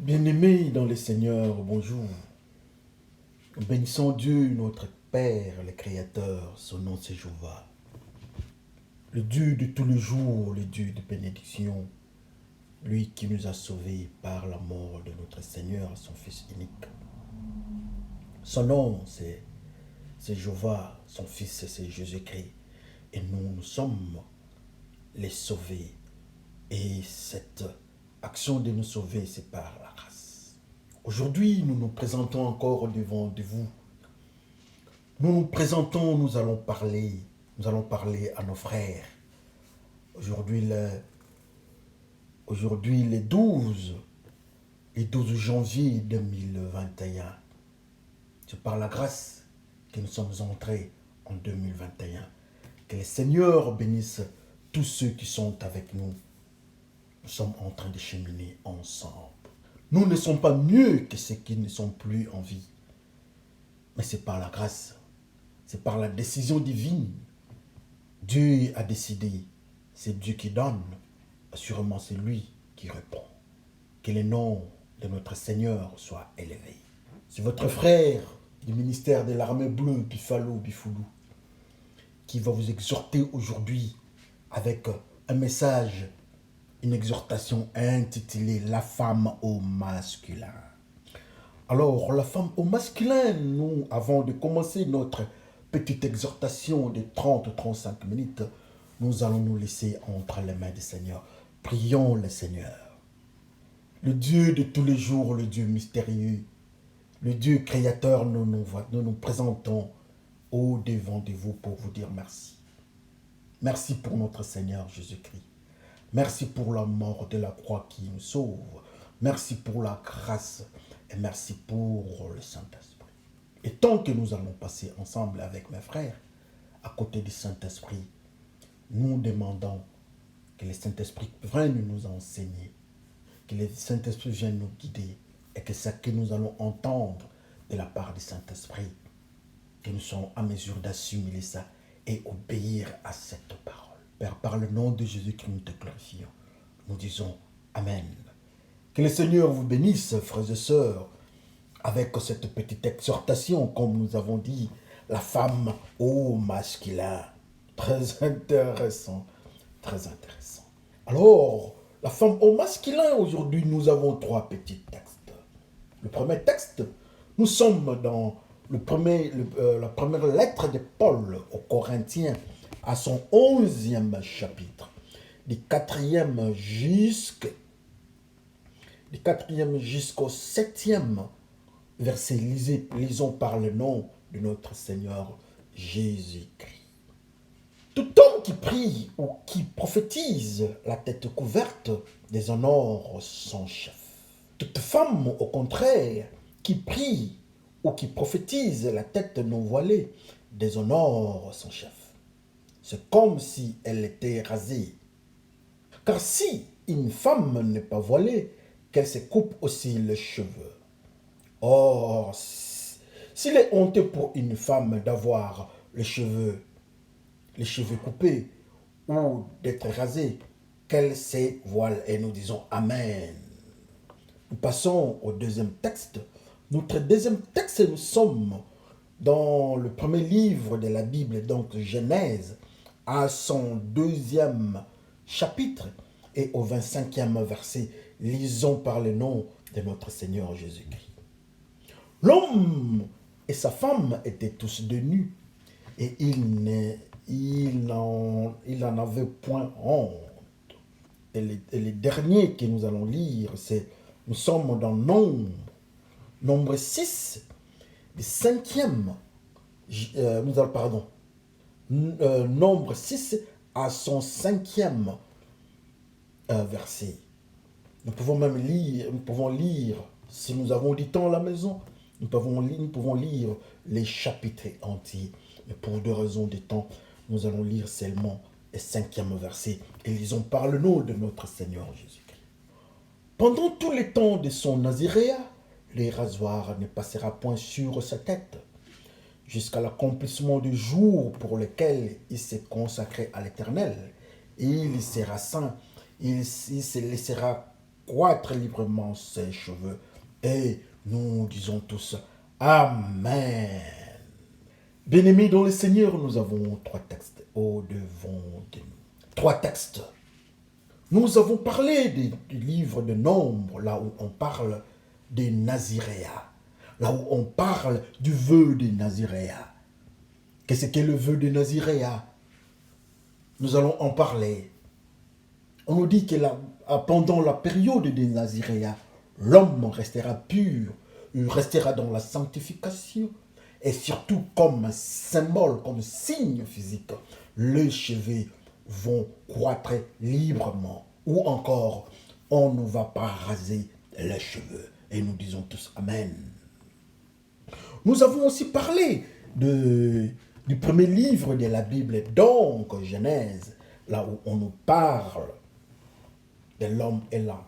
Bien-aimés dans le Seigneur, bonjour. Bénissons Dieu, notre Père, le Créateur, son nom c'est Jéhovah. Le Dieu de tous les jours, le Dieu de bénédiction, lui qui nous a sauvés par la mort de notre Seigneur, son Fils unique. Son nom c'est Jéhovah, son Fils c'est Jésus-Christ. Et nous sommes les sauvés. Et cette action de nous sauver, c'est par la grâce. Aujourd'hui, nous nous présentons encore devant de vous. Nous nous présentons, nous allons parler à nos frères. Aujourd'hui, le 12 janvier 2021. C'est par la grâce que nous sommes entrés en 2021. Que le Seigneur bénisse tous ceux qui sont avec nous. Nous sommes en train de cheminer ensemble. Nous ne sommes pas mieux que ceux qui ne sont plus en vie. Mais c'est par la grâce. C'est par la décision divine. Dieu a décidé. C'est Dieu qui donne. Assurément, c'est lui qui répond. Que le nom de notre Seigneur soit élevé. C'est votre frère du ministère de l'armée bleue, Bifalo Bifoulou, qui va vous exhorter aujourd'hui avec un message, une exhortation intitulée « La femme au masculin ». Alors, la femme au masculin, nous, avant de commencer notre petite exhortation de 30-35 minutes, nous allons nous laisser entre les mains du Seigneur. Prions le Seigneur. Le Dieu de tous les jours, le Dieu mystérieux, le Dieu créateur, nous nous présentons au devant de vous pour vous dire merci. Merci pour notre Seigneur Jésus-Christ. Merci pour la mort de la croix qui nous sauve. Merci pour la grâce et merci pour le Saint-Esprit. Et tant que nous allons passer ensemble avec mes frères, à côté du Saint-Esprit, nous demandons que le Saint-Esprit vienne nous enseigner, que le Saint-Esprit vienne nous guider et que ce que nous allons entendre de la part du Saint-Esprit, que nous soyons en mesure d'assimiler ça et obéir à cette parole. Père, par le nom de Jésus-Christ, nous te glorifions. Nous disons Amen. Que le Seigneur vous bénisse, frères et sœurs, avec cette petite exhortation, comme nous avons dit, la femme au masculin. Très intéressant, très intéressant. Alors, la femme au masculin, aujourd'hui, nous avons 3 petits textes. Le premier texte, nous sommes dans la première lettre de Paul aux Corinthiens, à son 11e chapitre, du 4e jusqu'au 7e verset. Lisons par le nom de notre Seigneur Jésus-Christ. Tout homme qui prie ou qui prophétise la tête couverte déshonore son chef. Toute femme, au contraire, qui prie ou qui prophétise la tête non voilée déshonore son chef. C'est comme si elle était rasée. Car si une femme n'est pas voilée, qu'elle se coupe aussi les cheveux. Or, s'il est honteux pour une femme d'avoir les cheveux coupés ou d'être rasée, qu'elle se voile. Et nous disons Amen. Nous passons au deuxième texte. Notre deuxième texte, nous sommes dans le premier livre de la Bible, donc Genèse, à son 2e chapitre et au 25e verset. Lisons par le nom de notre Seigneur Jésus-Christ. L'homme et sa femme étaient tous de nus et il n'en avait point honte. Et les derniers que nous allons lire, nous sommes dans Nombre 6, le 5e, Nombre 6 à son 5e verset. Nous pouvons lire, si nous avons du temps à la maison, nous pouvons lire les chapitres entiers. Mais pour 2 raisons de temps, nous allons lire seulement le 5e verset. Et lisons par le nom de notre Seigneur Jésus-Christ. Pendant tout le temps de son naziréat, le rasoir ne passera point sur sa tête, jusqu'à l'accomplissement du jour pour lequel il s'est consacré à l'Éternel. Et il sera saint, il se laissera croître librement ses cheveux. Et nous disons tous Amen. Bien-aimés dans le Seigneur, nous avons trois textes au-devant de nous. Trois textes. Nous avons parlé du livre de Nombre, là où on parle des Naziréas, là où on parle du vœu des Naziréas. Qu'est-ce qu'est le vœu des Naziréas? Nous allons en parler. On nous dit que pendant la période des Naziréas, l'homme restera pur, il restera dans la sanctification, et surtout comme symbole, comme signe physique, les cheveux vont croître librement. Ou encore, on ne va pas raser les cheveux. Et nous disons tous Amen. Nous avons aussi parlé du premier livre de la Bible, donc Genèse, là où on nous parle de l'homme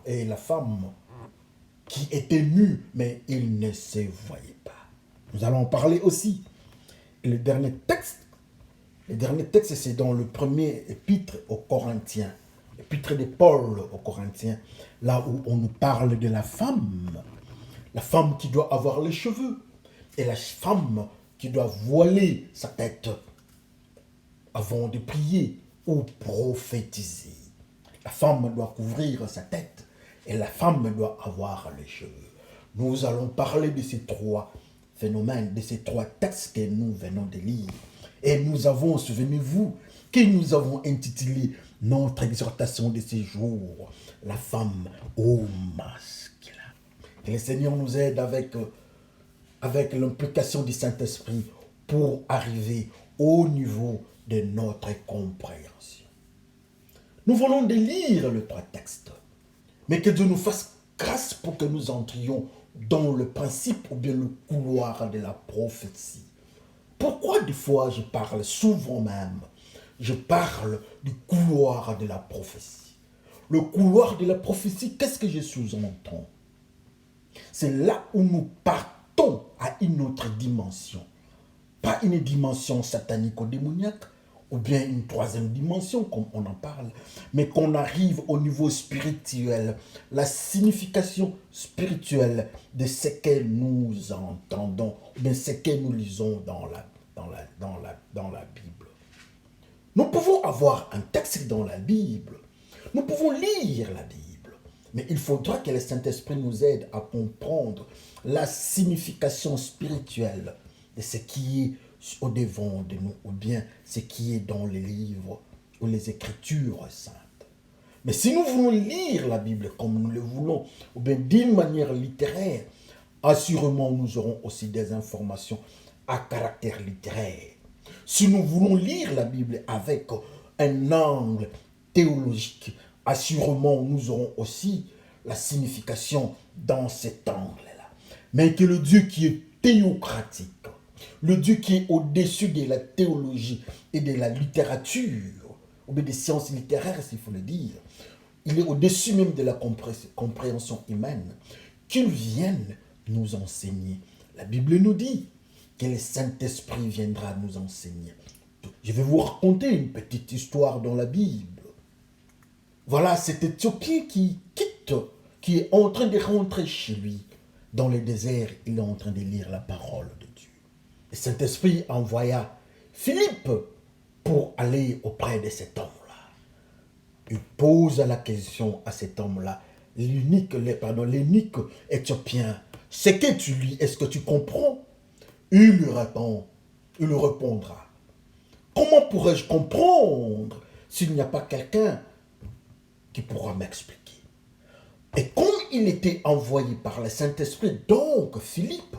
et la femme qui étaient nus, mais ils ne se voyaient pas. Nous allons en parler aussi. Et le dernier texte, c'est dans le premier épître aux Corinthiens, l'épître de Paul aux Corinthiens, là où on nous parle de la femme qui doit avoir les cheveux, et la femme qui doit voiler sa tête avant de prier ou prophétiser. La femme doit couvrir sa tête et la femme doit avoir les cheveux. Nous allons parler de ces trois phénomènes, de ces trois textes que nous venons de lire. Et nous avons, souvenez-vous, que nous avons intitulé notre exhortation de ces jours, la femme au masculin. Que le Seigneur nous aide avec l'implication du Saint-Esprit pour arriver au niveau de notre compréhension. Nous venons de lire les trois textes, mais que Dieu nous fasse grâce pour que nous entrions dans le principe ou bien le couloir de la prophétie. Pourquoi des fois je parle souvent même, je parle du couloir de la prophétie. Le couloir de la prophétie, qu'est-ce que je sous-entends? C'est là où nous partons à une autre dimension. Pas une dimension satanico-démoniaque, ou bien une troisième dimension, comme on en parle, mais qu'on arrive au niveau spirituel, la signification spirituelle de ce que nous entendons, ou bien ce que nous lisons dans la Bible. Nous pouvons avoir un texte dans la Bible, nous pouvons lire la Bible, mais il faudra que le Saint-Esprit nous aide à comprendre la signification spirituelle de ce qui est au-devant de nous, ou bien ce qui est dans les livres ou les Écritures saintes. Mais si nous voulons lire la Bible comme nous le voulons, ou bien d'une manière littéraire, assurément nous aurons aussi des informations à caractère littéraire. Si nous voulons lire la Bible avec un angle théologique, assurément nous aurons aussi la signification dans cet angle-là. Mais que le Dieu qui est théocratique, le Dieu qui est au-dessus de la théologie et de la littérature, ou bien des sciences littéraires, s'il faut le dire, il est au-dessus même de la compréhension humaine, qu'il vienne nous enseigner. La Bible nous dit que le Saint-Esprit viendra nous enseigner. Je vais vous raconter une petite histoire dans la Bible. Voilà cet Éthiopien qui est en train de rentrer chez lui. Dans le désert, il est en train de lire la parole de Dieu. Le Saint-Esprit envoya Philippe pour aller auprès de cet homme-là. Il pose la question à cet homme-là, l'unique Éthiopien. Ce que tu lis, est-ce que tu comprends? Il lui répondra. Comment pourrais-je comprendre s'il n'y a pas quelqu'un qui pourra m'expliquer? Et comme il était envoyé par le Saint-Esprit, donc Philippe,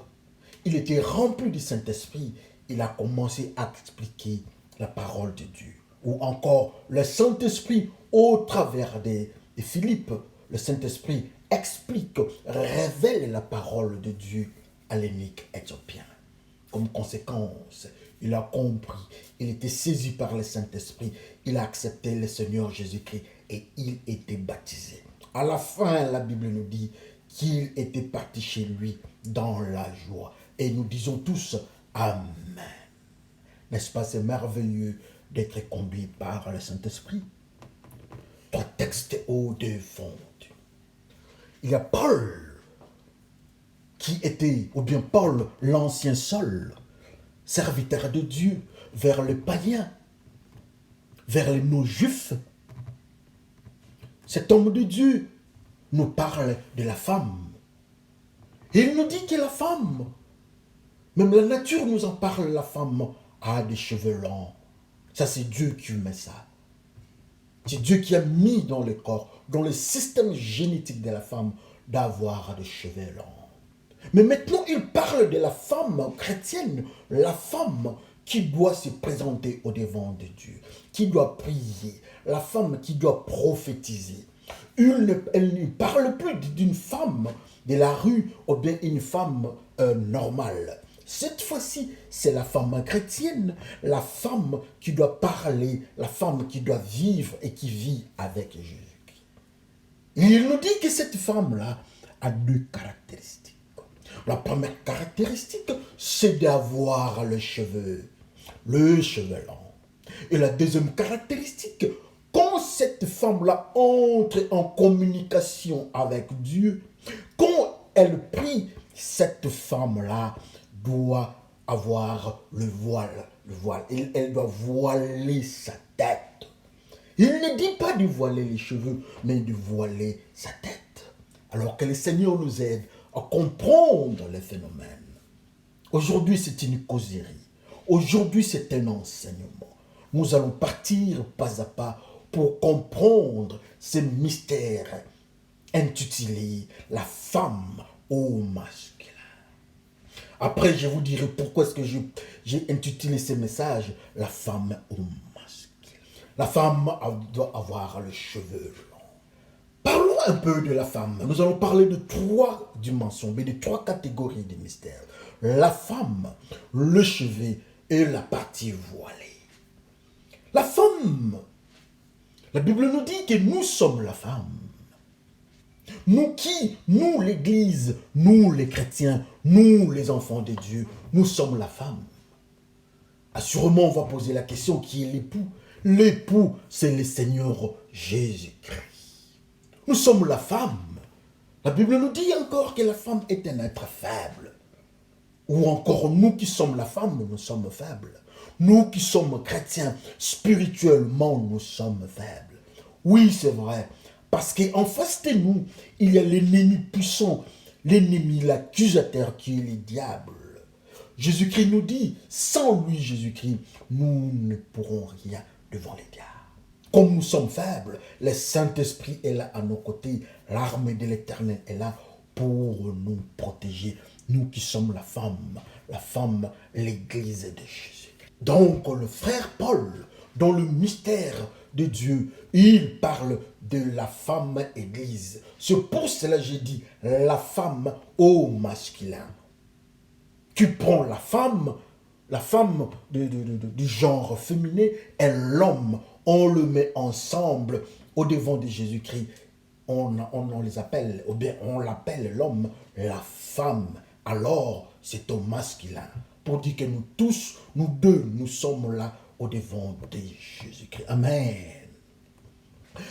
il était rempli du Saint-Esprit, il a commencé à expliquer la parole de Dieu. Ou encore, le Saint-Esprit, au travers de Philippe, le Saint-Esprit explique, révèle la parole de Dieu à l'unique Éthiopien. Comme conséquence, il a compris, il était saisi par le Saint-Esprit, il a accepté le Seigneur Jésus-Christ et il était baptisé. À la fin, la Bible nous dit qu'il était parti chez lui dans la joie. Et nous disons tous Amen. N'est-ce pas, c'est merveilleux d'être conduit par le Saint-Esprit? Trois textes au-devant. il y a Paul qui était, ou bien Paul, l'ancien Saul, serviteur de Dieu, vers les païens, vers les non-juifs. Cet homme de Dieu nous parle de la femme. Et il nous dit que la femme, même la nature nous en parle, la femme a des cheveux longs. Ça, c'est Dieu qui met ça. C'est Dieu qui a mis dans le corps, dans le système génétique de la femme, d'avoir des cheveux longs. Mais maintenant, il parle de la femme chrétienne, la femme qui doit se présenter au devant de Dieu, qui doit prier, la femme qui doit prophétiser. Elle ne parle plus d'une femme de la rue ou bien une femme normale. Cette fois-ci, c'est la femme chrétienne, la femme qui doit parler, la femme qui doit vivre et qui vit avec Jésus-Christ. Il nous dit que cette femme-là a deux caractéristiques. La première caractéristique, c'est d'avoir le cheveu long. Et la deuxième caractéristique, quand cette femme-là entre en communication avec Dieu, quand elle prie, cette femme-là doit avoir le voile. Elle doit voiler sa tête. Il ne dit pas de voiler les cheveux, mais de voiler sa tête. Alors que le Seigneur nous aide à comprendre les phénomènes. Aujourd'hui, c'est une causerie. Aujourd'hui, c'est un enseignement. Nous allons partir pas à pas pour comprendre ce mystère intitulé « La femme au masculin ». Après, je vous dirai pourquoi est-ce que j'ai intitulé ce message « La femme au masculin ». La femme doit avoir le cheveu long. Parlons un peu de la femme. Nous allons parler de trois dimensions, mais de trois catégories de mystères. La femme, le cheveu et la partie voilée. La femme, la Bible nous dit que nous sommes la femme. Nous qui? Nous l'Église, nous les chrétiens, nous les enfants de Dieu, nous sommes la femme. Assurément, on va poser la question, qui est l'époux? L'époux, c'est le Seigneur Jésus-Christ. Nous sommes la femme. La Bible nous dit encore que la femme est un être faible. Ou encore, nous qui sommes la femme, nous sommes faibles. Nous qui sommes chrétiens, spirituellement, nous sommes faibles. Oui, c'est vrai. Parce qu'en face de nous, il y a l'ennemi puissant, l'ennemi, l'accusateur qui est le diable. Jésus-Christ nous dit, sans lui, Jésus-Christ, nous ne pourrons rien devant les diables. Comme nous sommes faibles, le Saint-Esprit est là à nos côtés, l'armée de l'Éternel est là pour nous protéger. Nous qui sommes la femme, l'Église de Jésus. Donc le frère Paul, dans le mystère de Dieu, il parle de la femme Église. C'est pour cela que j'ai dit la femme au masculin. Tu prends la femme du genre féminin et l'homme, on le met ensemble au devant de Jésus-Christ. On les appelle, ou bien on l'appelle l'homme, la femme. Alors, c'est au masculin. Pour dire que nous tous, nous deux, nous sommes là au devant de Jésus-Christ. Amen.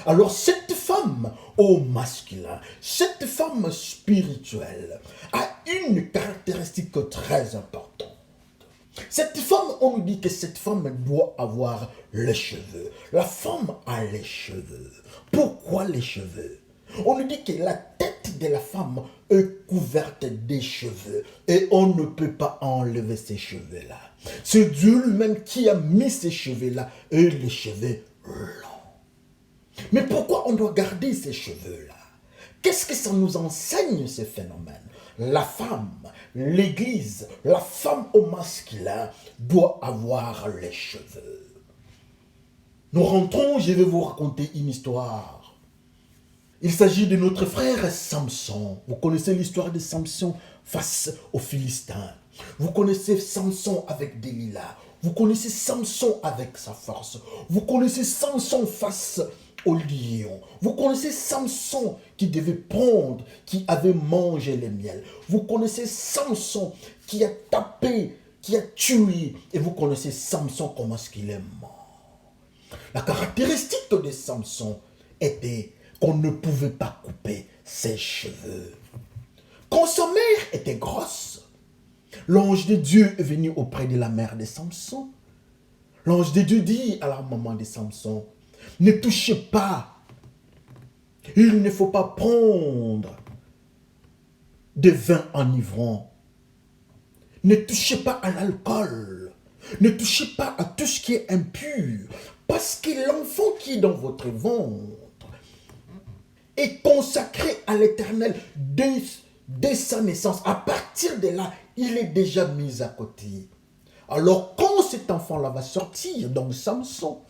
Alors, cette femme au masculin, cette femme spirituelle, a une caractéristique très importante. Cette femme, on nous dit que cette femme doit avoir les cheveux. La femme a les cheveux. Pourquoi les cheveux? On nous dit que la tête de la femme est couverte des cheveux et on ne peut pas enlever ces cheveux-là. C'est Dieu lui-même qui a mis ces cheveux-là et les cheveux longs. Mais pourquoi on doit garder ces cheveux-là? Qu'est-ce que ça nous enseigne, ce phénomène? La femme, l'Église, la femme au masculin doit avoir les cheveux. Nous rentrons, je vais vous raconter une histoire. Il s'agit de notre frère Samson. Vous connaissez l'histoire de Samson face aux Philistins. Vous connaissez Samson avec Delilah. Vous connaissez Samson avec sa force. Vous connaissez Samson face au lion. Vous connaissez Samson qui devait prendre, qui avait mangé le miel. Vous connaissez Samson qui a tapé, qui a tué. Et vous connaissez Samson comment est-ce qu'il est mort. La caractéristique de Samson était qu'on ne pouvait pas couper ses cheveux. Quand sa mère était grosse, l'ange de Dieu est venu auprès de la mère de Samson. L'ange de Dieu dit à la maman de Samson, ne touchez pas, il ne faut pas prendre de vin enivrant. Ne touchez pas à l'alcool. Ne touchez pas à tout ce qui est impur. Parce que l'enfant qui est dans votre ventre est consacré à l'Éternel dès sa naissance. À partir de là, il est déjà mis à côté. Alors quand cet enfant-là va sortir, donc Samson,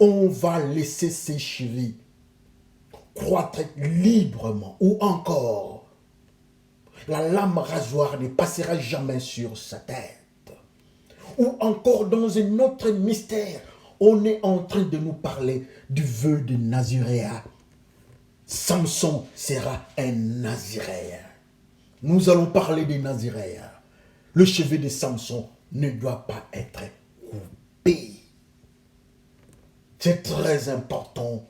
on va laisser ses cheveux croître librement. Ou encore, la lame rasoir ne passera jamais sur sa tête. Ou encore dans un autre mystère, on est en train de nous parler du vœu de Naziréen. Samson sera un Naziréen. Nous allons parler des Naziréens. Le cheveu de Samson ne doit pas être coupé. C'est très important.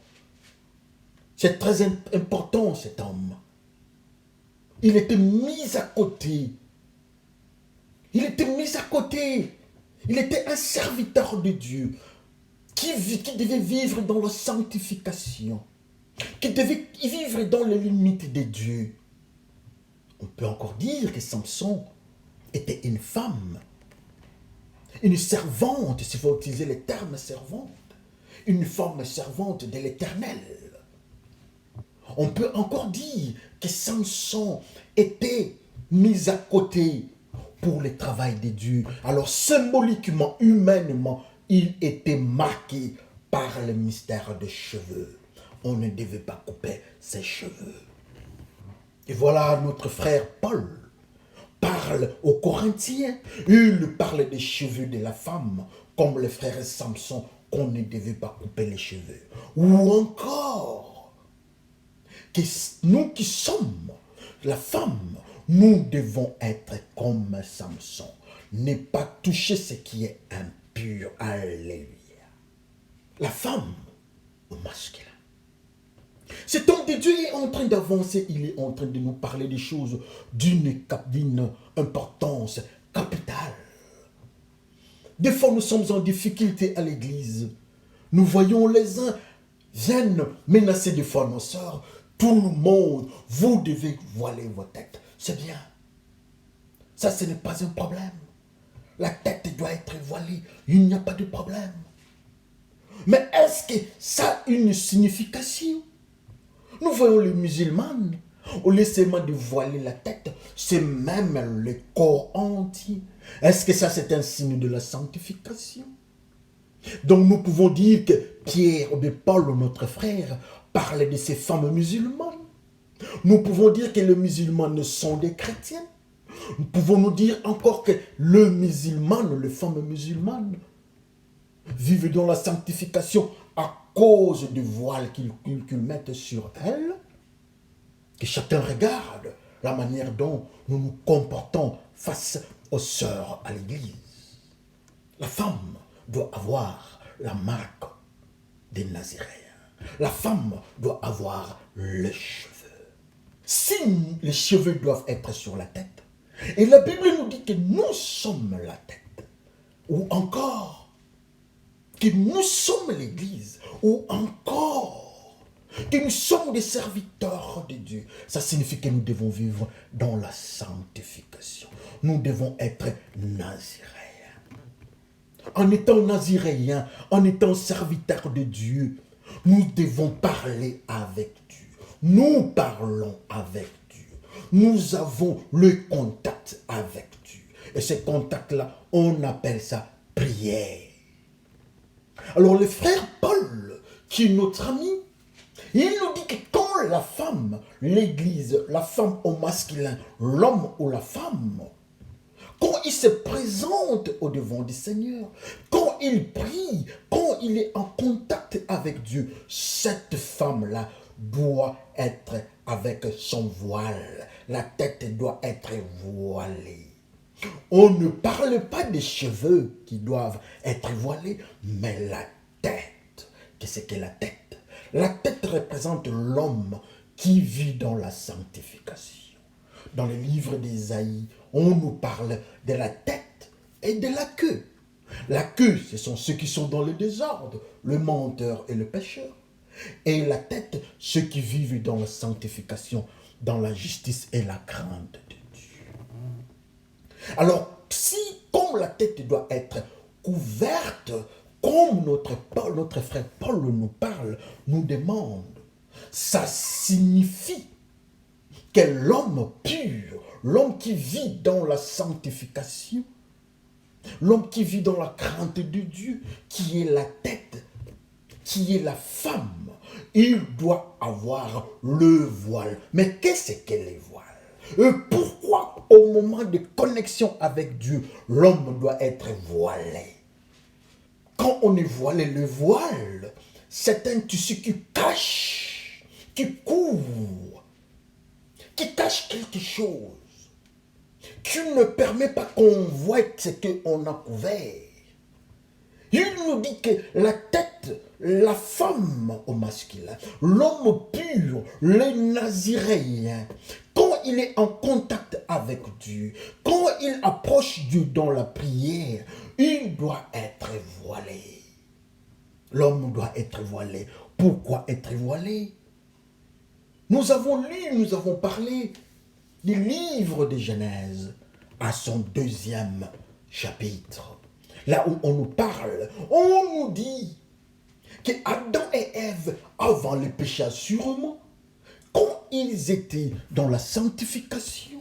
C'est très important cet homme. Il était mis à côté. Il était mis à côté. Il était un serviteur de Dieu qui devait vivre dans la sanctification, qui devait vivre dans les limites de Dieu. On peut encore dire que Samson était une femme, une servante, s'il faut utiliser le terme servante, une femme servante de l'Éternel. On peut encore dire que Samson était mis à côté pour le travail de Dieu. Alors symboliquement, humainement, il était marqué par le mystère des cheveux. On ne devait pas couper ses cheveux. Et voilà notre frère Paul parle aux Corinthiens. Il parle des cheveux de la femme, comme le frère Samson, qu'on ne devait pas couper les cheveux. Ou encore, que nous qui sommes la femme, nous devons être comme Samson. Ne pas toucher ce qui est impur. Alléluia. La femme au masculin. Cet homme de Dieu est en train d'avancer. Il est en train de nous parler des choses d'une importance capitale. Des fois, nous sommes en difficulté à l'église. Nous voyons les uns viennent menacer des fois nos sœurs. Tout le monde, vous devez voiler vos têtes. C'est bien. Ça, ce n'est pas un problème. La tête doit être voilée. Il n'y a pas de problème. Mais est-ce que ça a une signification? Nous voyons les musulmans, au lieu seulement de voiler la tête, c'est même le corps entier. Est-ce que ça, c'est un signe de la sanctification? Donc nous pouvons dire que Pierre ou Paul, notre frère, parlait de ces femmes musulmanes. Nous pouvons dire que les musulmans sont des chrétiens. Nous pouvons nous dire encore que le musulman, les femmes musulmanes, vivent dans la sanctification à cause du voile qu'ils mettent sur elles. Que chacun regarde la manière dont nous nous comportons face aux sœurs à l'église. La femme doit avoir la marque des Naziréens. La femme doit avoir les cheveux. Si les cheveux doivent être sur la tête, et la Bible nous dit que nous sommes la tête, ou encore que nous sommes l'église, ou encore que nous sommes des serviteurs de Dieu, ça signifie que nous devons vivre dans la sanctification. Nous devons être naziréens. En étant naziréens, en étant serviteurs de Dieu, nous devons parler avec Dieu. Nous parlons avec Dieu. Nous avons le contact avec Dieu. Et ce contact-là, on appelle ça prière. Alors le frère Paul, qui est notre ami, il nous dit que quand la femme, l'église, la femme au masculin, l'homme ou la femme, quand il se présente au devant du Seigneur, quand il prie, quand il est en contact avec Dieu, cette femme-là doit être avec son voile. La tête doit être voilée. On ne parle pas des cheveux qui doivent être voilés, mais la tête. Qu'est-ce que la tête? La tête représente l'homme qui vit dans la sanctification. Dans le livre d'Ésaïe, on nous parle de la tête et de la queue. La queue, ce sont ceux qui sont dans le désordre, le menteur et le pécheur. Et la tête, ceux qui vivent dans la sanctification, dans la justice et la crainte de Dieu. Alors, si, comme la tête doit être couverte, comme notre frère Paul nous parle, nous demande, ça signifie que l'homme pur, l'homme qui vit dans la sanctification, l'homme qui vit dans la crainte de Dieu, qui est la tête, qui est la femme, il doit avoir le voile. Mais qu'est-ce que les voiles? Et pourquoi au moment de connexion avec Dieu, l'homme doit être voilé? Quand on est voilé, le voile, c'est un tissu qui cache, qui couvre, qui cache quelque chose, qui ne permet pas qu'on voie ce qu'on a couvert. Il nous dit que la tête, la femme au masculin, l'homme pur, le naziréen, quand il est en contact avec Dieu, quand il approche Dieu dans la prière, il doit être voilé. L'homme doit être voilé. Pourquoi être voilé? Nous avons lu, nous avons parlé du livre de Genèse à son 2e chapitre. Là où on nous parle, on nous dit que Adam et Ève, avant le péché assurément, quand ils étaient dans la sanctification,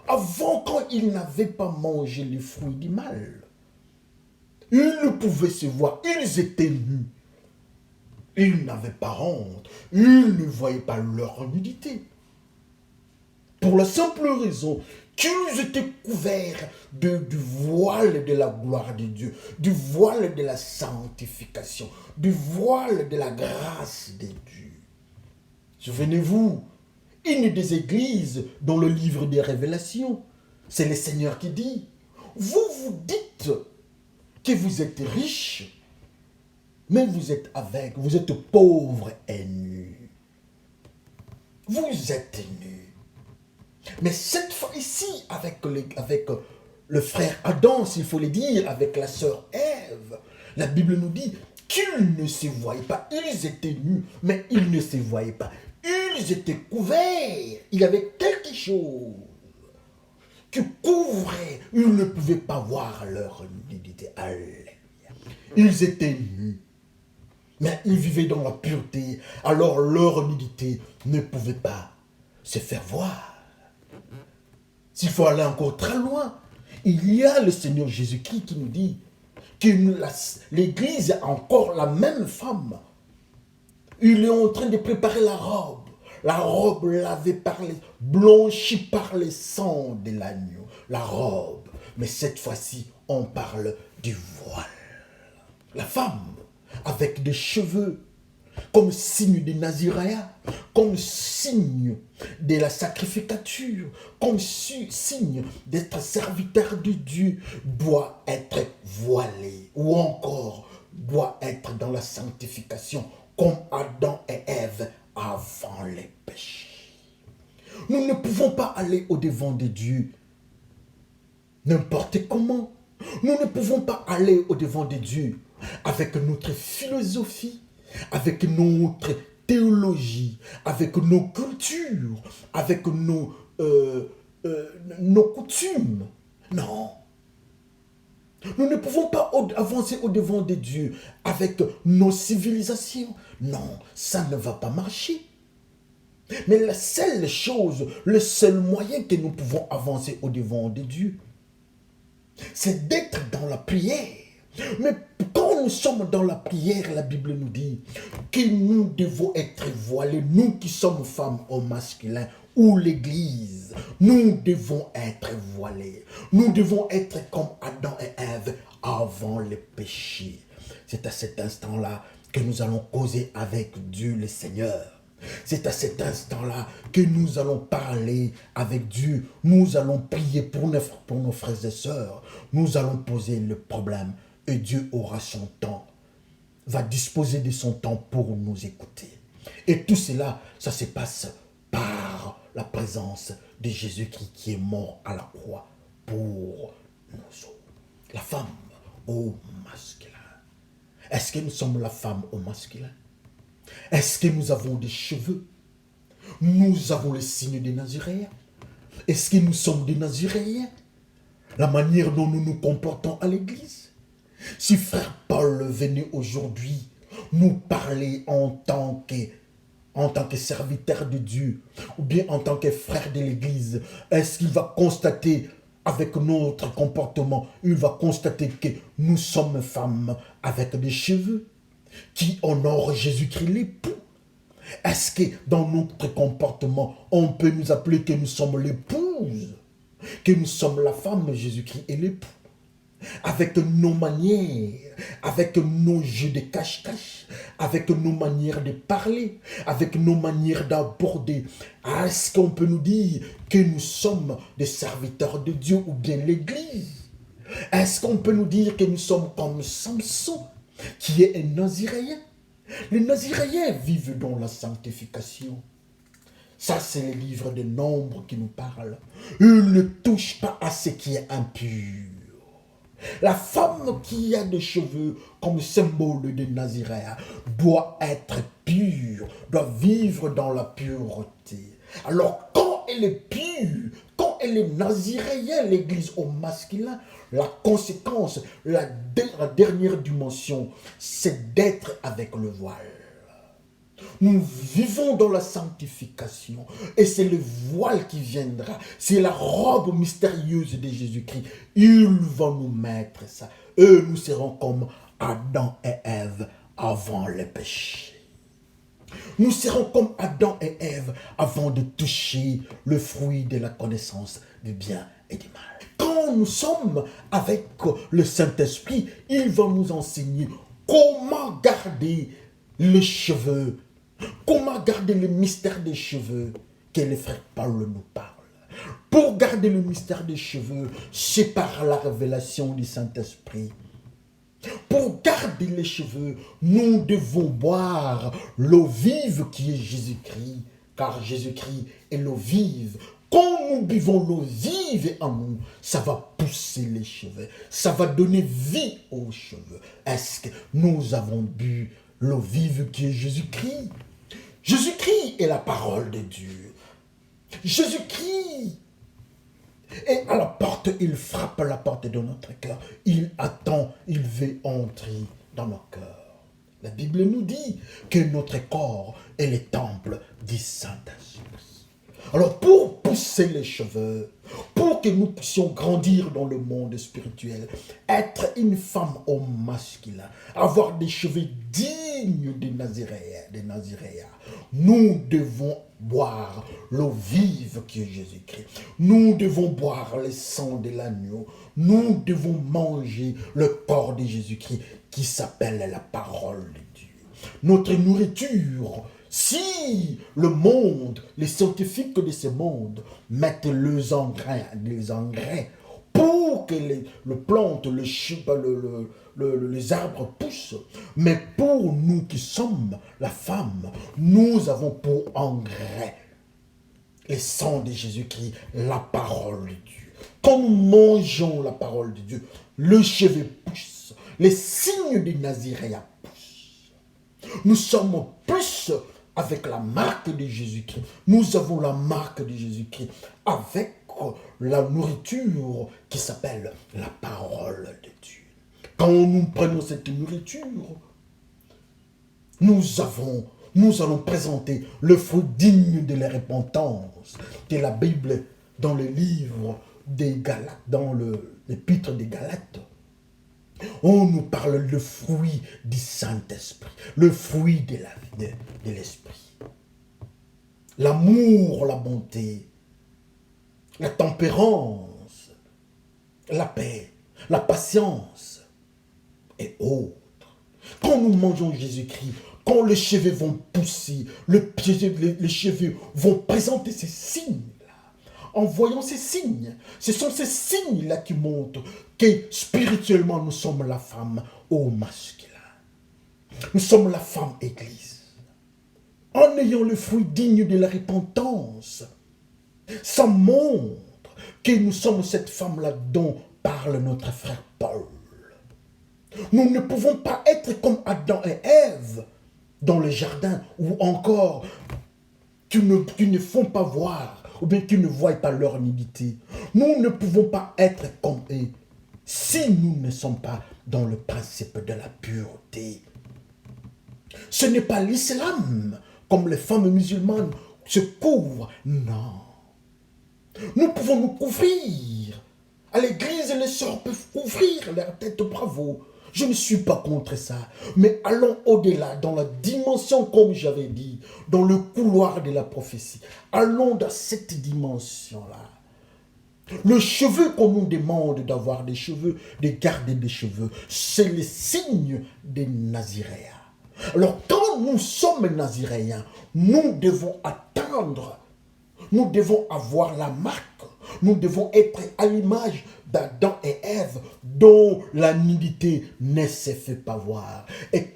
avant quand ils n'avaient pas mangé les fruits du mal, ils ne pouvaient se voir, ils étaient nus. Ils n'avaient pas honte, ils ne voyaient pas leur nudité. Pour la simple raison qu'ils étaient couverts du voile de la gloire de Dieu, du voile de la sanctification, du voile de la grâce de Dieu. Souvenez-vous, une des églises dans le livre des Révélations, c'est le Seigneur qui dit, vous vous dites que vous êtes riches, mais vous êtes aveugles, vous êtes pauvres et nus. Vous êtes nus. Mais cette fois ici, avec le frère Adam, s'il faut le dire, avec la sœur Ève, la Bible nous dit qu'ils ne se voyaient pas. Ils étaient nus, mais ils ne se voyaient pas. Ils étaient couverts. Il y avait quelque chose qui couvrait. Ils ne pouvaient pas voir leur nudité. Alléluia. Ils étaient nus. Mais ils vivaient dans la pureté. Alors leur nudité ne pouvait pas se faire voir. S'il faut aller encore très loin, il y a le Seigneur Jésus-Christ qui nous dit que l'Église a encore la même femme. Il est en train de préparer la robe. La robe lavée par blanchie par le sang de l'agneau. La robe. Mais cette fois-ci, on parle du voile. La femme, avec des cheveux, comme signe de Naziréa, comme signe de la sacrificature, comme signe d'être serviteur de Dieu, doit être voilé, ou encore doit être dans la sanctification, comme Adam et Ève avant les péchés. Nous ne pouvons pas aller au-devant de Dieu n'importe comment. Nous ne pouvons pas aller au-devant de Dieu avec notre philosophie, avec notre théologie, avec nos cultures, avec nos coutumes. Non. Nous ne pouvons pas avancer au-devant de Dieu avec nos civilisations. Non, ça ne va pas marcher. Mais la seule chose, le seul moyen que nous pouvons avancer au-devant de Dieu, c'est d'être dans la prière. Mais quand nous sommes dans la prière, la Bible nous dit que nous devons être voilés, nous qui sommes femmes au masculin ou l'Église, nous devons être voilés. Nous devons être comme Adam et Ève avant le péché. C'est à cet instant-là que nous allons causer avec Dieu le Seigneur. C'est à cet instant-là que nous allons parler avec Dieu. Nous allons prier pour nos frères et sœurs. Nous allons poser le problème. Et Dieu aura son temps, va disposer de son temps pour nous écouter. Et tout cela, ça se passe par la présence de Jésus-Christ qui est mort à la croix pour nous autres. La femme au masculin. Est-ce que nous sommes la femme au masculin? Est-ce que nous avons des cheveux? Nous avons les signes des Naziréens. Est-ce que nous sommes des Naziréens? La manière dont nous nous comportons à l'église. Si frère Paul venait aujourd'hui nous parler en tant que serviteur de Dieu, ou bien en tant que frère de l'église, est-ce qu'il va constater avec notre comportement, il va constater que nous sommes femmes avec des cheveux qui honorent Jésus-Christ l'époux? Est-ce que dans notre comportement, on peut nous appeler que nous sommes l'épouse, que nous sommes la femme, Jésus-Christ et l'époux? Avec nos manières, avec nos jeux de cache-cache, avec nos manières de parler, avec nos manières d'aborder, est-ce qu'on peut nous dire que nous sommes des serviteurs de Dieu ou bien l'Église? Est-ce qu'on peut nous dire que nous sommes comme Samson, qui est un Naziréen? Les Naziréens vivent dans la sanctification. Ça, c'est le livre de Nombres qui nous parle. Ils ne touchent pas à ce qui est impur. La femme qui a des cheveux comme symbole de Naziréa doit être pure, doit vivre dans la pureté. Alors quand elle est pure, quand elle est naziréenne, l'église au masculin, la conséquence, la dernière dimension, c'est d'être avec le voile. Nous vivons dans la sanctification et c'est le voile qui viendra. C'est la robe mystérieuse de Jésus-Christ. Il va nous mettre ça. Et nous serons comme Adam et Ève avant le péché. Nous serons comme Adam et Ève avant de toucher le fruit de la connaissance du bien et du mal. Quand nous sommes avec le Saint-Esprit, il va nous enseigner comment garder les cheveux. Comment garder le mystère des cheveux que le frère Paul nous parle? Pour garder le mystère des cheveux, c'est par la révélation du Saint-Esprit. Pour garder les cheveux, nous devons boire l'eau vive qui est Jésus-Christ, car Jésus-Christ est l'eau vive. Quand nous buvons l'eau vive en nous, ça va pousser les cheveux, ça va donner vie aux cheveux. Est-ce que nous avons bu l'eau vive qui est Jésus-Christ? Jésus-Christ est la parole de Dieu. Jésus-Christ est à la porte, il frappe à la porte de notre cœur. Il attend, il veut entrer dans nos cœurs. La Bible nous dit que notre corps est le temple du Saint-Esprit. Alors pour pousser les cheveux, pour que nous puissions grandir dans le monde spirituel, être une femme au masculin, avoir des cheveux dignes des Naziréens, nous devons boire l'eau vive qui est Jésus-Christ. Nous devons boire le sang de l'agneau. Nous devons manger le corps de Jésus-Christ qui s'appelle la parole de Dieu. Notre nourriture, si le monde, les scientifiques de ce monde mettent les engrais pour que les plantes, les arbres poussent, mais pour nous qui sommes la femme, nous avons pour engrais le sang de Jésus-Christ, la parole de Dieu. Quand nous mangeons la parole de Dieu, le cheveu pousse, les signes des Naziréens poussent. Nous sommes plus avec la marque de Jésus-Christ. Nous avons la marque de Jésus-Christ avec la nourriture qui s'appelle la parole de Dieu. Quand nous prenons cette nourriture, nous allons présenter le fruit digne de la repentance que la Bible, dans le livre des Galates, dans l'épître des Galates, on nous parle le fruit du Saint-Esprit, le fruit de l'Esprit. L'amour, la bonté, la tempérance, la paix, la patience et autres. Quand nous mangeons Jésus-Christ, quand les cheveux vont pousser, les cheveux vont présenter ces signes. En voyant ces signes, ce sont ces signes-là qui montrent que spirituellement nous sommes la femme au masculin. Nous sommes la femme église. en ayant le fruit digne de la repentance. Ça montre que nous sommes cette femme-là dont parle notre frère Paul. Nous ne pouvons pas être comme Adam et Ève dans le jardin, ou encore qui ne font pas voir, ou bien qui ne voient pas leur nudité. Nous ne pouvons pas être comme eux si nous ne sommes pas dans le principe de la pureté. Ce n'est pas l'islam, comme les femmes musulmanes se couvrent. Non. Nous pouvons nous couvrir. À l'église, les sœurs peuvent couvrir leur tête, bravo. Je ne suis pas contre ça. Mais allons au-delà, dans la dimension, comme j'avais dit, dans le couloir de la prophétie. Allons dans cette dimension-là. Le cheveu qu'on nous demande d'avoir des cheveux, de garder des cheveux, c'est le signe des Naziréens. Alors, quand nous sommes Naziréens, nous devons attendre, nous devons avoir la marque, nous devons être à l'image d'Adam et Ève, dont la nudité ne se fait pas voir. Et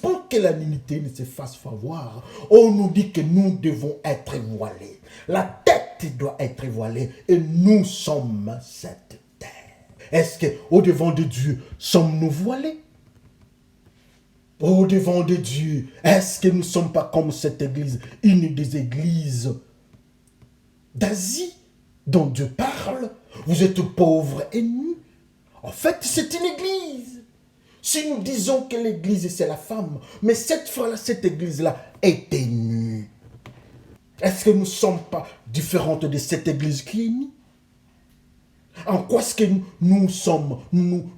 pour que la nudité ne se fasse pas voir, on nous dit que nous devons être voilés. La tête doit être voilée et nous sommes cette terre. Est-ce qu'au devant de Dieu, sommes-nous voilés? Au devant de Dieu, est-ce que nous ne sommes pas comme cette église, une des églises d'Asie dont Dieu parle? Vous êtes pauvres et nus. En fait, c'est une église. Si nous disons que l'église, c'est la femme, mais cette fois-là, cette église-là était nue. Est-ce que nous ne sommes pas différentes de cette église qui est nue? En quoi est-ce que nous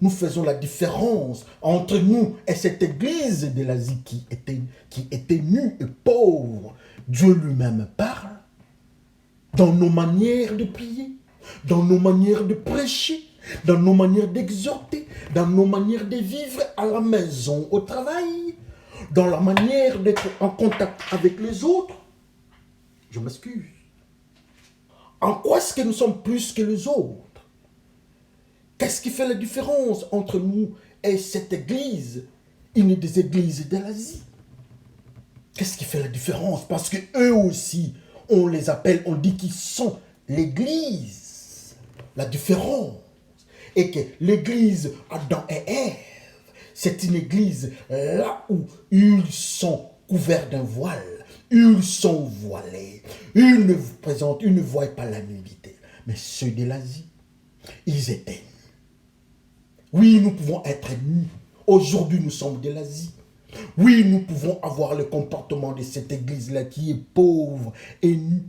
faisons la différence entre nous et cette église de l'Asie qui était nue et pauvre? Dieu lui-même parle dans nos manières de prier, dans nos manières de prêcher, dans nos manières d'exhorter, dans nos manières de vivre à la maison, au travail, dans la manière d'être en contact avec les autres. Je m'excuse. En quoi est-ce que nous sommes plus que les autres? Qu'est-ce qui fait la différence entre nous et cette église, une des églises de l'Asie? Qu'est-ce qui fait la différence? Parce que eux aussi, on les appelle, on dit qu'ils sont l'église. La différence est que l'église Adam et Ève, c'est une église là où ils sont couverts d'un voile, ils sont voilés, ils ne voient pas la nudité. Mais ceux de l'Asie, ils étaient nus. Oui, nous pouvons être nus. Aujourd'hui, nous sommes de l'Asie. Oui, nous pouvons avoir le comportement de cette église-là qui est pauvre et nue.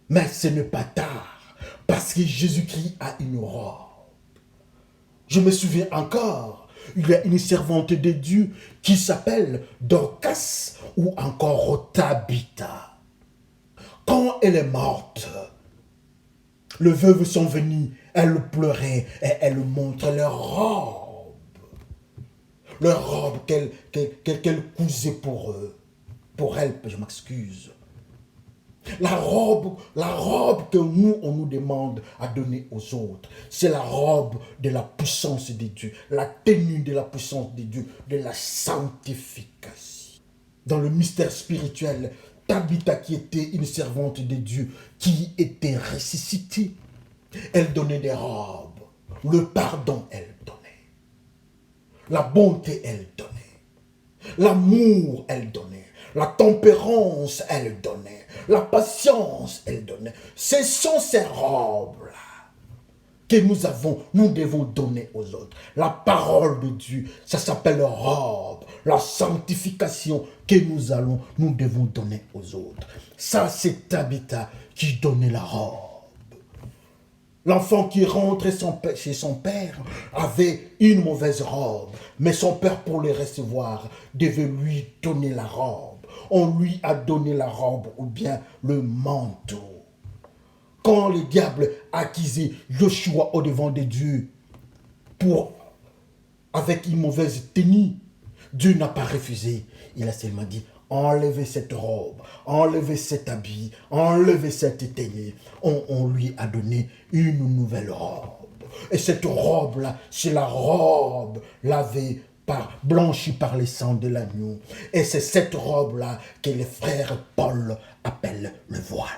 Mais ce n'est pas tard, parce que Jésus-Christ a une robe. Je me souviens encore, il y a une servante de Dieu qui s'appelle Dorcas ou encore Tabitha. Quand elle est morte, les veuves sont venues, elles pleuraient et elles montrent leur robe. Leur robe qu'elle cousait pour eux. Pour elles, je m'excuse. La robe que nous, on nous demande à donner aux autres, c'est la robe de la puissance de Dieu, la tenue de la puissance de Dieu, de la sanctification. Dans le mystère spirituel, Tabitha, qui était une servante de Dieu, qui était ressuscitée, elle donnait des robes. Le pardon, elle donnait. La bonté, elle donnait. L'amour, elle donnait. La tempérance, elle donnait. La patience, elle donnait. Ce sont ces robes-là que nous devons donner aux autres. La parole de Dieu, ça s'appelle robe. La sanctification que nous devons donner aux autres. Ça, c'est Tabitha qui donnait la robe. L'enfant qui rentrait chez son père avait une mauvaise robe, mais son père, pour le recevoir, devait lui donner la robe. On lui a donné la robe ou bien le manteau. Quand le diable accusait Joshua au devant de Dieu avec une mauvaise tenue, Dieu n'a pas refusé. Il a seulement dit: enlevez cette robe, enlevez cet habit, enlevez cette tenue. On lui a donné une nouvelle robe. Et cette robe-là, c'est la robe lavée blanchie par le sang de l'agneau. Et c'est cette robe-là que les frères Paul appellent le voile.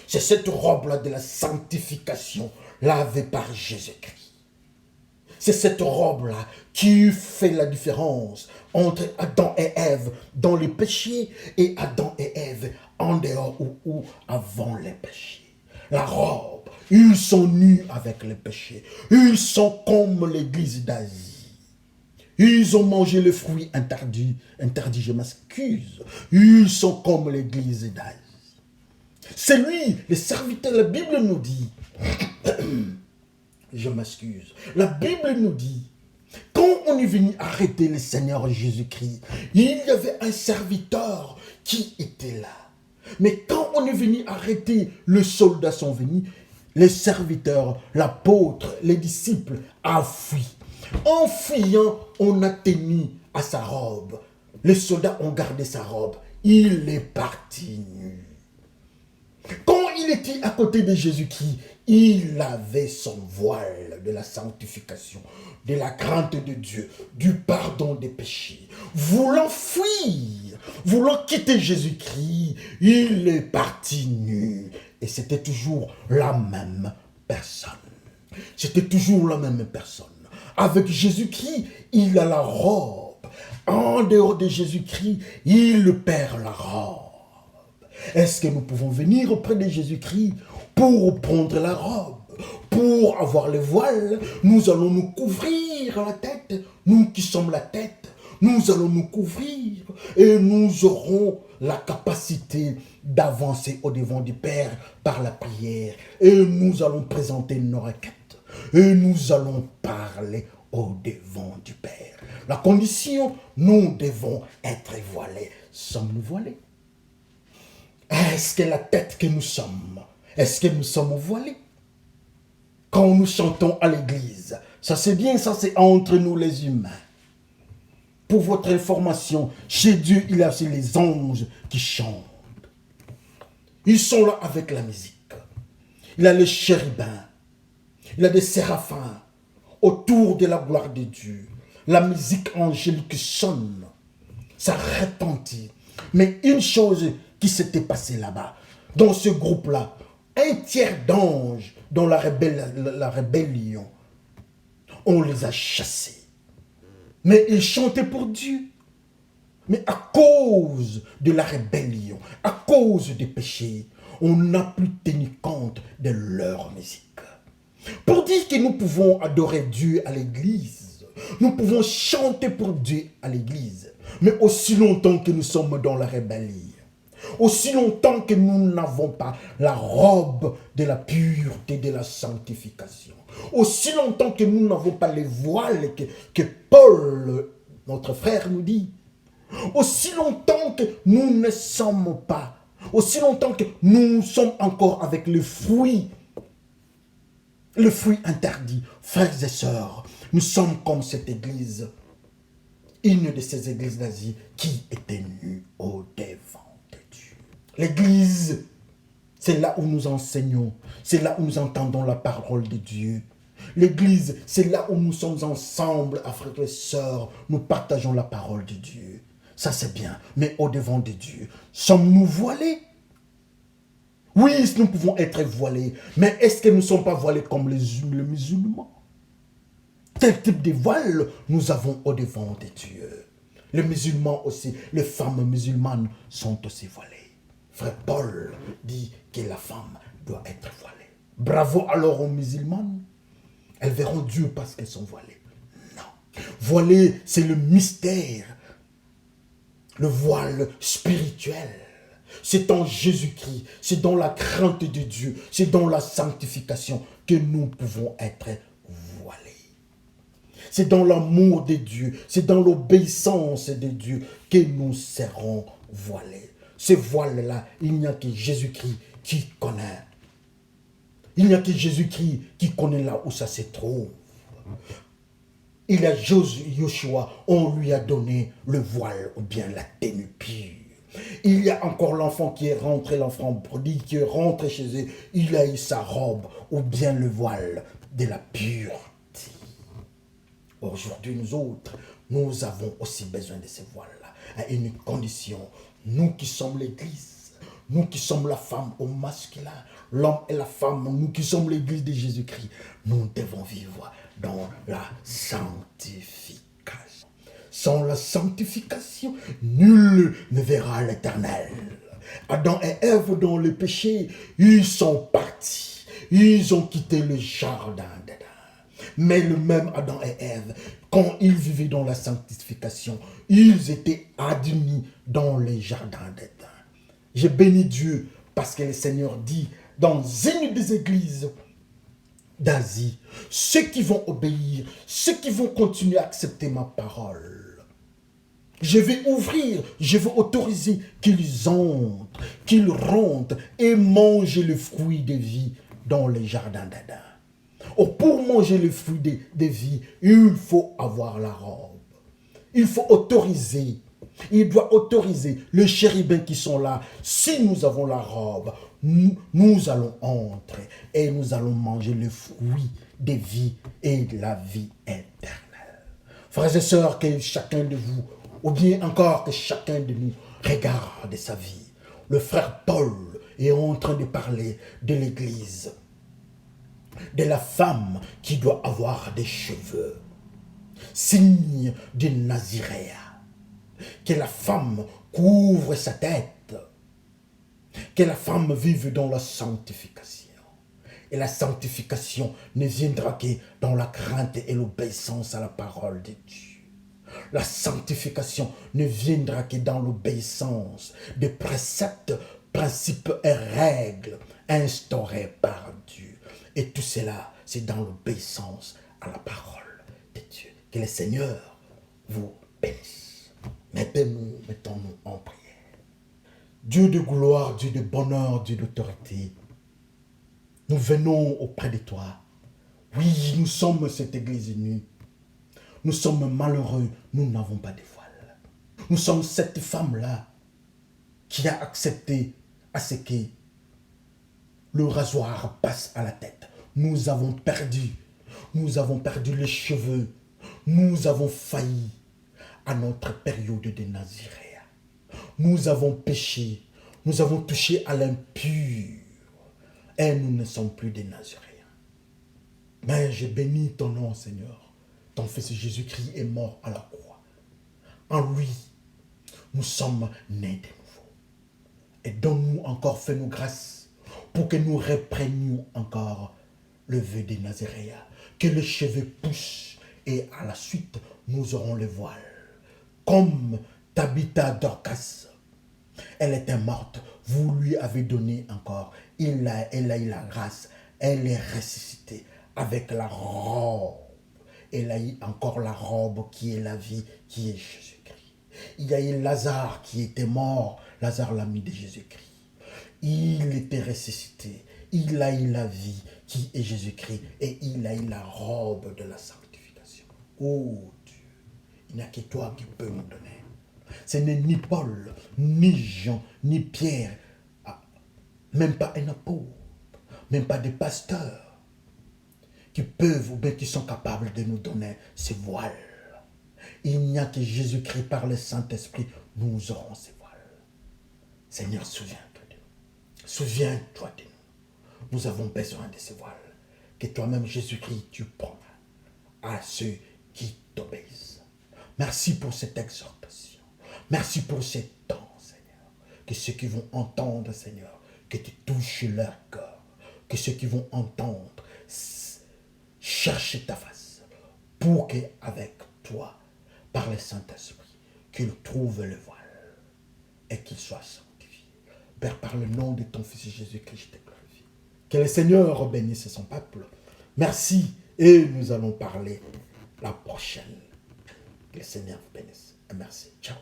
C'est cette robe-là de la sanctification lavée par Jésus-Christ. C'est cette robe-là qui fait la différence entre Adam et Ève dans le péché et Adam et Ève en dehors ou avant les péchés. La robe, ils sont nus avec le péché. Ils sont comme l'église d'Asie. Ils ont mangé le fruit interdit, je m'excuse. Ils sont comme l'église d'Asie. C'est lui, le serviteur, la Bible nous dit, je m'excuse, la Bible nous dit, quand on est venu arrêter le Seigneur Jésus-Christ, il y avait un serviteur qui était là. Mais quand on est venu arrêter, les soldats sont venus, les serviteurs, l'apôtre, les disciples ont fui. En fuyant, on a tenu à sa robe. Les soldats ont gardé sa robe. Il est parti nu. Quand il était à côté de Jésus-Christ, il avait son voile de la sanctification, de la crainte de Dieu, du pardon des péchés. Voulant fuir, voulant quitter Jésus-Christ, il est parti nu. Et c'était toujours la même personne. C'était toujours la même personne. Avec Jésus-Christ, il a la robe. En dehors de Jésus-Christ, il perd la robe. Est-ce que nous pouvons venir auprès de Jésus-Christ pour prendre la robe, pour avoir le voile? Nous allons nous couvrir la tête, nous qui sommes la tête, nous allons nous couvrir et nous aurons la capacité d'avancer au-devant du Père par la prière. Et nous allons présenter nos requêtes et nous allons parler au-devant du Père. La condition, nous devons être voilés. Sommes-nous voilés? Est-ce que la tête que nous sommes, est-ce que nous sommes voilés? Quand nous chantons à l'église, ça c'est bien, ça c'est entre nous les humains. Pour votre information, chez Dieu, il y a aussi les anges qui chantent. Ils sont là avec la musique. Il y a les chérubins, il y a des séraphins autour de la gloire de Dieu. La musique angélique sonne, ça retentit. Mais une chose qui s'était passée là-bas, dans ce groupe-là, un tiers d'anges dans la rébellion, on les a chassés. Mais ils chantaient pour Dieu. Mais à cause de la rébellion, à cause des péchés, on n'a plus tenu compte de leur musique. Pour dire que nous pouvons adorer Dieu à l'église, nous pouvons chanter pour Dieu à l'église, mais aussi longtemps que nous sommes dans la rébellion, aussi longtemps que nous n'avons pas la robe de la pureté, de la sanctification, aussi longtemps que nous n'avons pas les voiles que Paul, notre frère, nous dit, aussi longtemps que nous ne sommes pas, aussi longtemps que nous sommes encore avec le fruit interdit, frères et sœurs, nous sommes comme cette église, une de ces églises d'Asie qui était nue au devant de Dieu. L'église, c'est là où nous enseignons, c'est là où nous entendons la parole de Dieu. L'église, c'est là où nous sommes ensemble, frères et sœurs, nous partageons la parole de Dieu. Ça c'est bien, mais au devant de Dieu, sommes-nous voilés? Oui, nous pouvons être voilés, mais est-ce que nous ne sommes pas voilés comme les musulmans? Quel type de voile nous avons au devant de Dieu? Les musulmans aussi, les femmes musulmanes sont aussi voilées. Frère Paul dit que la femme doit être voilée. Bravo alors aux musulmanes. Elles verront Dieu parce qu'elles sont voilées. Non. Voilée, c'est le mystère. Le voile spirituel. C'est en Jésus-Christ, c'est dans la crainte de Dieu, c'est dans la sanctification que nous pouvons être voilés. C'est dans l'amour de Dieu, c'est dans l'obéissance de Dieu que nous serons voilés. Ce voile-là, il n'y a que Jésus-Christ qui connaît. Il n'y a que Jésus-Christ qui connaît là où ça se trouve. Il y a Joshua, on lui a donné le voile ou bien la tenue pure. Il y a encore l'enfant qui est rentré, l'enfant prodigue qui est rentré chez eux. Il a eu sa robe ou bien le voile de la pureté. Aujourd'hui, nous autres, nous avons aussi besoin de ces voiles-là, à une condition. Nous qui sommes l'Église, nous qui sommes la femme au masculin, l'homme et la femme, nous qui sommes l'Église de Jésus-Christ, nous devons vivre dans la sanctification. Sans la sanctification, nul ne verra l'Éternel. Adam et Ève, dans le péché, ils sont partis. Ils ont quitté le jardin d'Éden. Mais le même Adam et Ève, quand ils vivaient dans la sanctification, ils étaient admis dans les jardins d'Éden. J'ai béni Dieu parce que le Seigneur dit dans une des églises d'Asie, ceux qui vont obéir, ceux qui vont continuer à accepter ma parole, je vais ouvrir, je vais autoriser qu'ils entrent, qu'ils rentrent et mangent le fruit de vie dans les jardins d'Éden. Oh, pour manger le fruit de vie, il faut avoir la robe. Il faut autoriser. Il doit autoriser les chérubins qui sont là. Si nous avons la robe, nous allons entrer et nous allons manger le fruit de vie et de la vie éternelle. Frères et sœurs, que chacun de vous, ou bien encore que chacun de nous, regarde sa vie. Le frère Paul est en train de parler de l'Église, de la femme qui doit avoir des cheveux, signe du Naziréa. Que la femme couvre sa tête, que la femme vive dans la sanctification. Et la sanctification ne viendra que dans la crainte et l'obéissance à la parole de Dieu. La sanctification ne viendra que dans l'obéissance des préceptes, principes et règles instaurés par Dieu. Et tout cela, c'est dans l'obéissance à la parole de Dieu. Que le Seigneur vous bénisse. Mettons-nous en prière. Dieu de gloire, Dieu de bonheur, Dieu d'autorité, nous venons auprès de toi. Oui, nous sommes cette église unie. Nous sommes malheureux, nous n'avons pas de voile. Nous sommes cette femme-là qui a accepté à ce que le rasoir passe à la tête. Nous avons perdu les cheveux. Nous avons failli à notre période de Naziréa. Nous avons péché. Nous avons touché à l'impur. Et nous ne sommes plus des Naziréens. Mais je bénis ton nom, Seigneur. Ton Fils Jésus-Christ est mort à la croix. En lui, nous sommes nés de nouveau. Et donne-nous encore, fais-nous grâce pour que nous reprenions encore le vœu des Naziréens. Que les cheveux poussent et à la suite, nous aurons le voile. Comme Tabitha Dorcas, elle était morte, vous lui avez donné encore. Elle a eu la grâce, elle est ressuscitée avec la robe. Elle a eu encore la robe qui est la vie, qui est Jésus-Christ. Il y a eu Lazare qui était mort, Lazare l'ami de Jésus-Christ. Il était ressuscité, il a eu la vie qui est Jésus-Christ et il a eu la robe de la sanctification. Oh Dieu, il n'y a que toi qui peux nous donner. Ce n'est ni Paul, ni Jean, ni Pierre, même pas un apôtre, même pas des pasteurs qui peuvent ou bien qui sont capables de nous donner ces voiles. Il n'y a que Jésus-Christ par le Saint-Esprit, nous aurons ces voiles. Seigneur, souviens-toi de nous. Souviens-toi de nous. Nous avons besoin de ces voiles. Que toi-même, Jésus-Christ, tu promets à ceux qui t'obéissent. Merci pour cette exhortation. Merci pour ce temps, Seigneur. Que ceux qui vont entendre, Seigneur, que tu touches leur cœur. Que ceux qui vont entendre cherche ta face pour qu'avec toi, par le Saint-Esprit, qu'ils trouvent le voile et qu'ils soient sanctifiés. Père, par le nom de ton Fils Jésus-Christ, je te glorifie. Que le Seigneur bénisse son peuple. Merci et nous allons parler la prochaine. Que le Seigneur vous bénisse. Merci. Ciao.